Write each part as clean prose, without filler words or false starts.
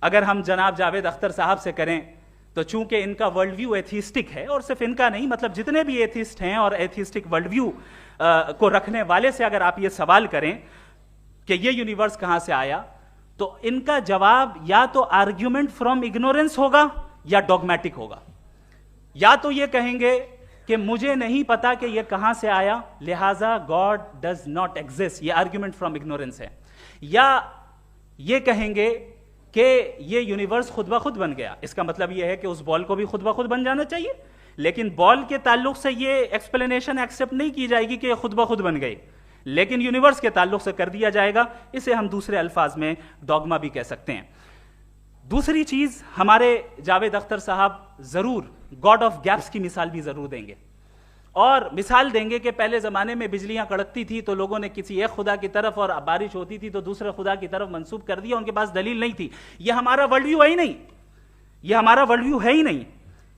اگر ہم جناب جاوید اختر صاحب سے کریں تو چونکہ ان کا ورلڈ ویو ایتھیسٹک ہے، اور صرف ان کا نہیں، مطلب جتنے بھی ایتھیسٹ ہیں اور ایتھیسٹک ورلڈ ویو کو رکھنے والے سے اگر آپ یہ سوال کریں کہ یہ یونیورس کہاں سے آیا، تو ان کا جواب یا تو آرگیومنٹ فرام اگنورنس ہوگا یا ڈوگمیٹک ہوگا. یا تو یہ کہیں گے کہ مجھے نہیں پتا کہ یہ کہاں سے آیا، لہٰذا گاڈ ڈز ناٹ ایگزسٹ، یہ آرگیومنٹ فرام اگنورنس ہے. یا یہ کہیں گے کہ یہ یونیورس خود بخود بن گیا، اس کا مطلب یہ ہے کہ اس بال کو بھی خود بخود بن جانا چاہیے، لیکن بال کے تعلق سے یہ ایکسپلینیشن ایکسیپٹ نہیں کی جائے گی کہ یہ خود بخود بن گئی، لیکن یونیورس کے تعلق سے کر دیا جائے گا. اسے ہم دوسرے الفاظ میں ڈوگما بھی کہہ سکتے ہیں. دوسری چیز، ہمارے جاوید اختر صاحب ضرور گاڈ آف گیپس کی مثال بھی ضرور دیں گے، اور مثال دیں گے کہ پہلے زمانے میں بجلیاں کڑکتی تھی تو لوگوں نے کسی ایک خدا کی طرف، اور بارش ہوتی تھی تو دوسرے خدا کی طرف منسوب کر دیا، ان کے پاس دلیل نہیں تھی. یہ ہمارا ورلڈ ویو ہے ہی نہیں، یہ ہمارا ورلڈ ویو ہے ہی نہیں،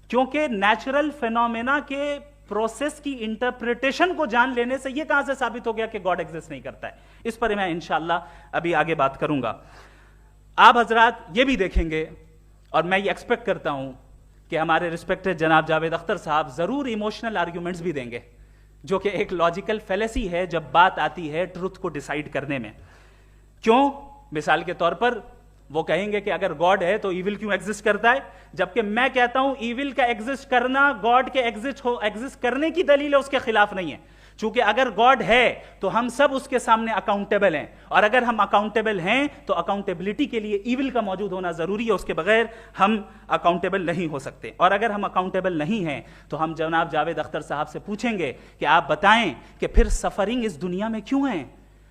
کیونکہ نیچرل فینومینا کے پروسیس کی انٹرپریٹیشن کو جان لینے سے یہ کہاں سے ثابت ہو گیا کہ گاڈ ایگزسٹ نہیں کرتا ہے. اس پر میں انشاءاللہ ابھی آگے بات کروں گا. آپ حضرات یہ بھی دیکھیں گے، اور میں یہ ایکسپیکٹ کرتا ہوں کہ ہمارے ریسپیکٹڈ جناب جاوید اختر صاحب ضرور ایموشنل آرگیومنٹس بھی دیں گے، جو کہ ایک لاجیکل فیلیسی ہے جب بات آتی ہے ٹروتھ کو ڈیسائیڈ کرنے میں. کیوں؟ مثال کے طور پر وہ کہیں گے کہ اگر گاڈ ہے تو ایول کیوں ایگزسٹ کرتا ہے، جبکہ میں کہتا ہوں ایول کا ایگزسٹ کرنا گاڈ کے ایگزسٹ کرنے کی دلیل ہے، اس کے خلاف نہیں ہے. چونکہ اگر گاڈ ہے تو ہم سب اس کے سامنے اکاؤنٹیبل ہیں، اور اگر ہم اکاؤنٹیبل ہیں تو اکاؤنٹیبلٹی کے لیے ایول کا موجود ہونا ضروری ہے، اس کے بغیر ہم اکاؤنٹیبل نہیں ہو سکتے. اور اگر ہم اکاؤنٹیبل نہیں ہیں تو ہم جناب جاوید اختر صاحب سے پوچھیں گے کہ آپ بتائیں کہ پھر سفرنگ اس دنیا میں کیوں ہیں؟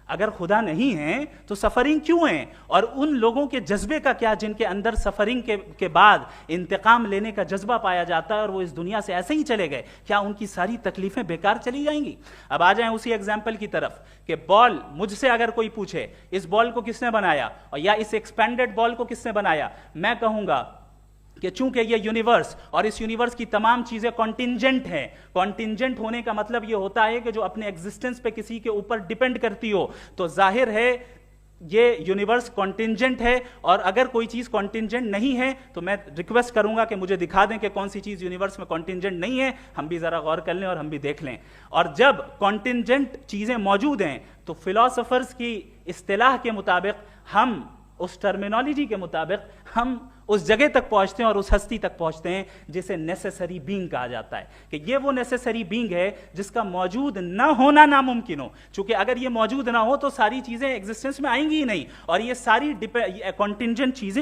اگر خدا نہیں ہے تو سفرنگ کیوں ہیں؟ اور ان لوگوں کے جذبے کا کیا جن کے اندر سفرنگ کے بعد انتقام لینے کا جذبہ پایا جاتا ہے اور وہ اس دنیا سے ایسے ہی چلے گئے؟ کیا ان کی ساری تکلیفیں بیکار چلی جائیں گی؟ اب آ جائیں اسی ایگزامپل کی طرف کہ بال، مجھ سے اگر کوئی پوچھے اس بال کو کس نے بنایا، اور یا اس ایکسپینڈڈ بال کو کس نے بنایا، میں کہوں گا کہ چونکہ یہ یونیورس اور اس یونیورس کی تمام چیزیں کانٹینجنٹ ہیں. کانٹینجنٹ ہونے کا مطلب یہ ہوتا ہے کہ جو اپنے ایگزسٹنس پہ کسی کے اوپر ڈیپینڈ کرتی ہو، تو ظاہر ہے یہ یونیورس کانٹینجنٹ ہے. اور اگر کوئی چیز کانٹینجنٹ نہیں ہے تو میں ریکویسٹ کروں گا کہ مجھے دکھا دیں کہ کون سی چیز یونیورس میں کانٹینجنٹ نہیں ہے، ہم بھی ذرا غور کر لیں اور ہم بھی دیکھ لیں. اور جب کانٹینجنٹ چیزیں موجود ہیں تو فلاسفرز کی اصطلاح کے مطابق، ہم اس ٹرمینالوجی کے مطابق ہم اس جگہ تک پہنچتے ہیں اور اس ہستی تک پہنچتے ہیں جسے نیسیسری بینگ کہا جاتا ہے، کہ یہ وہ نیسیسری بینگ ہے جس کا موجود نہ ہونا ناممکن ہو. چونکہ اگر یہ موجود نہ ہو تو ساری چیزیں ایگزسٹنس میں آئیں گی ہی نہیں، اور یہ ساری کانٹینجنٹ چیزیں